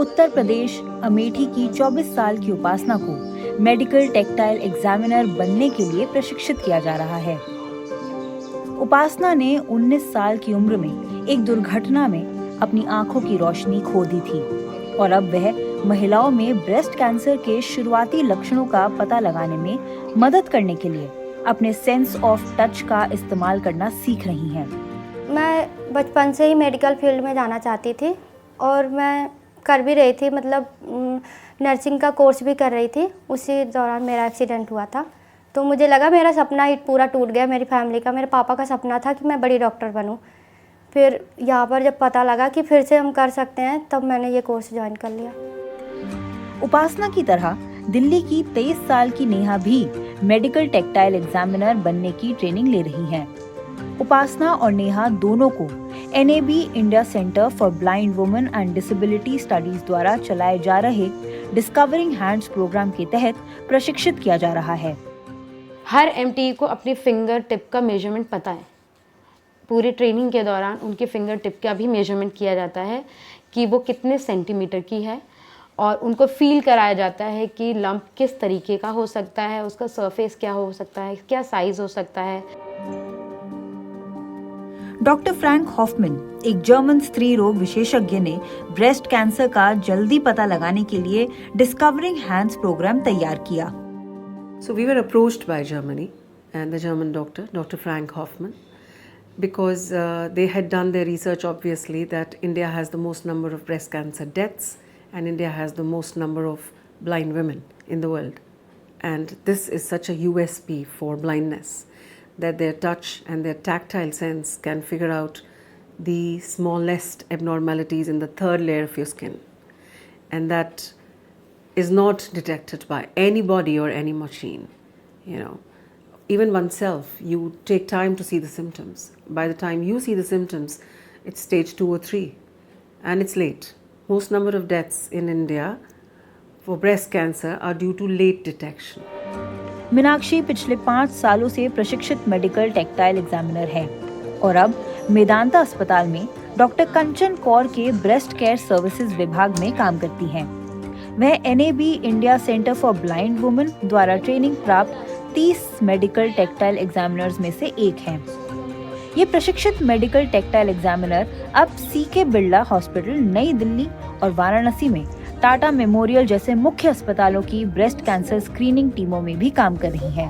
उत्तर प्रदेश अमेठी की 24 साल की उपासना को मेडिकल टेक्टाइल एग्जामिनर बनने के लिए प्रशिक्षित किया जा रहा है। उपासना ने 19 साल की उम्र में एक दुर्घटना में अपनी आंखों की रोशनी खो दी थी और अब वह महिलाओं में ब्रेस्ट कैंसर के शुरुआती लक्षणों का पता लगाने में मदद करने के लिए अपने सेंस ऑफ टच का इस्तेमाल करना सीख रही हैं। मैं बचपन से ही मेडिकल फील्ड में जाना चाहती थी और मैं कर भी रही थी, मतलब नर्सिंग का कोर्स भी कर रही थी। उसी दौरान मेरा एक्सीडेंट हुआ था, तो मुझे लगा मेरा सपना ही पूरा टूट गया। मेरी फैमिली का, मेरे पापा का सपना था कि मैं बड़ी डॉक्टर बनूं। फिर यहाँ पर जब पता लगा कि फिर से हम कर सकते हैं, तब मैंने ये कोर्स ज्वाइन कर लिया। उपासना की तरह दिल्ली की 23 साल की नेहा भी मेडिकल टेक्टाइल एग्जामिनर बनने की ट्रेनिंग ले रही हैं। उपासना और नेहा दोनों को NAB India centre for blind women and disability studies द्वारा चलाए जा रहे डिस्कवरिंग हैंड्स प्रोग्राम के तहत प्रशिक्षित किया जा रहा है। हर MTE को अपनी फिंगर टिप का मेजरमेंट पता है। पूरी ट्रेनिंग के दौरान उनके फिंगर टिप का भी मेजरमेंट किया जाता है कि वो कितने सेंटीमीटर की है, और उनको फील कराया जाता है कि लंप किस तरीके का हो सकता है, उसका सरफेस क्या हो सकता है, क्या साइज हो सकता है। डॉक्टर फ्रैंक हॉफमैन, एक जर्मन स्त्री रोग विशेषज्ञ, ने ब्रेस्ट कैंसर का जल्दी पता लगाने के लिए डिस्कवरिंग हैंड्स प्रोग्राम तैयार किया। So we were approached by Germany and the German doctor, Dr. Frank Hoffmann, because they had done their research, obviously, that India has the most number of breast cancer deaths and India has the most number of blind women in the world. And this is such a USP for blindness, that their touch and their tactile sense can figure out the smallest abnormalities in the third layer of your skin. And that is not detected by any body or any machine. Even oneself, you take time to see the symptoms. By the time you see the symptoms, it's stage 2 or 3 and it's late. Most number of deaths in India for breast cancer are due to late detection. Meenakshi पिछले 5 सालों से प्रशिक्षित medical tactile examiner है और अब मेदांता अस्पताल में doctor कंचन कौर के ब्रेस्ट केयर सर्विसेज विभाग में काम करती हैं। वह NAB India centre for blind women द्वारा ट्रेनिंग प्राप्त 30 मेडिकल टेक्टाइल एग्जामिनर्स में से एक हैं। ये प्रशिक्षित मेडिकल टेक्टाइल एग्जामिनर अब CK बिरला हॉस्पिटल नई दिल्ली और वाराणसी में टाटा मेमोरियल जैसे मुख्य अस्पतालों की ब्रेस्ट कैंसर स्क्रीनिंग टीमों में भी काम कर रही हैं।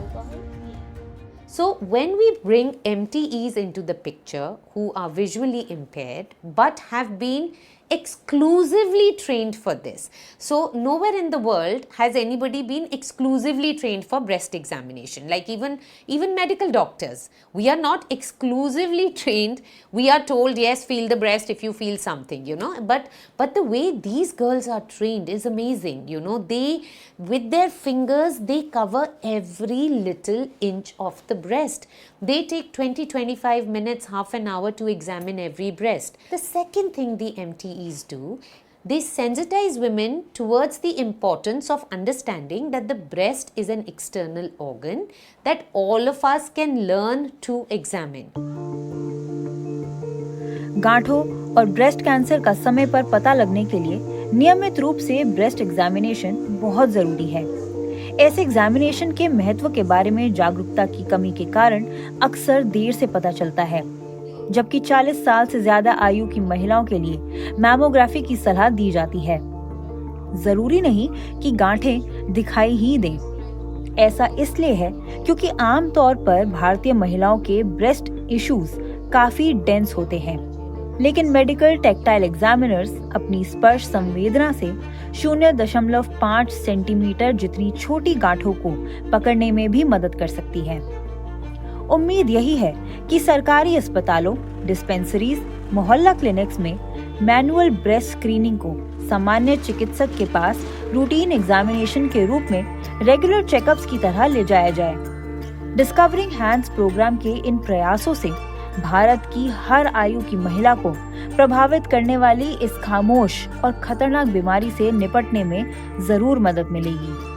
So when we bring MTEs into the picture who are visually impaired but have been exclusively trained for this. So nowhere in the world has anybody been exclusively trained for breast examination. Like even medical doctors, we are not exclusively trained. We are told, yes, feel the breast if you feel something, but the way these girls are trained is amazing. They, with their fingers, they cover every little inch of the breast. They take 20-25 minutes, half an hour to examine every breast. The second thing the MTEs do, they sensitize women towards the importance of understanding that the breast is an external organ that all of us can learn to examine. गांठों और breast cancer का समय पर पता लगने के लिए नियमित रूप से ब्रेस्ट एग्जामिनेशन बहुत जरूरी है। ऐसे एग्जामिनेशन के महत्व के बारे में जागरूकता की कमी के कारण अक्सर देर से पता चलता है, जबकि 40 साल से ज्यादा आयु की महिलाओं के लिए मैमोग्राफी की सलाह दी जाती है। जरूरी नहीं कि गांठें दिखाई ही दें। ऐसा इसलिए है क्योंकि आमतौर पर भारतीय महिलाओं के ब्रेस्ट इश्यूज काफी डेंस होते हैं, लेकिन मेडिकल टेक्टाइल एग्जामिनर्स अपनी स्पर्श संवेदना से 0.5 सेंटीमीटर जितनी छोटी गांठों को पकड़ने में भी मदद कर सकती है। उम्मीद यही है कि सरकारी अस्पतालों, डिस्पेंसरीज, मोहल्ला क्लिनिक्स में मैनुअल ब्रेस्ट स्क्रीनिंग को सामान्य चिकित्सक के पास रूटीन एग्जामिनेशन के रूप में रेगुलर चेकअप्स की तरह ले जाया जाए। डिस्कवरिंग हैंड्स प्रोग्राम के इन प्रयासों से भारत की हर आयु की महिला को प्रभावित करने वाली इस खामोश और खतरनाक बीमारी से निपटने में जरूर मदद मिलेगी।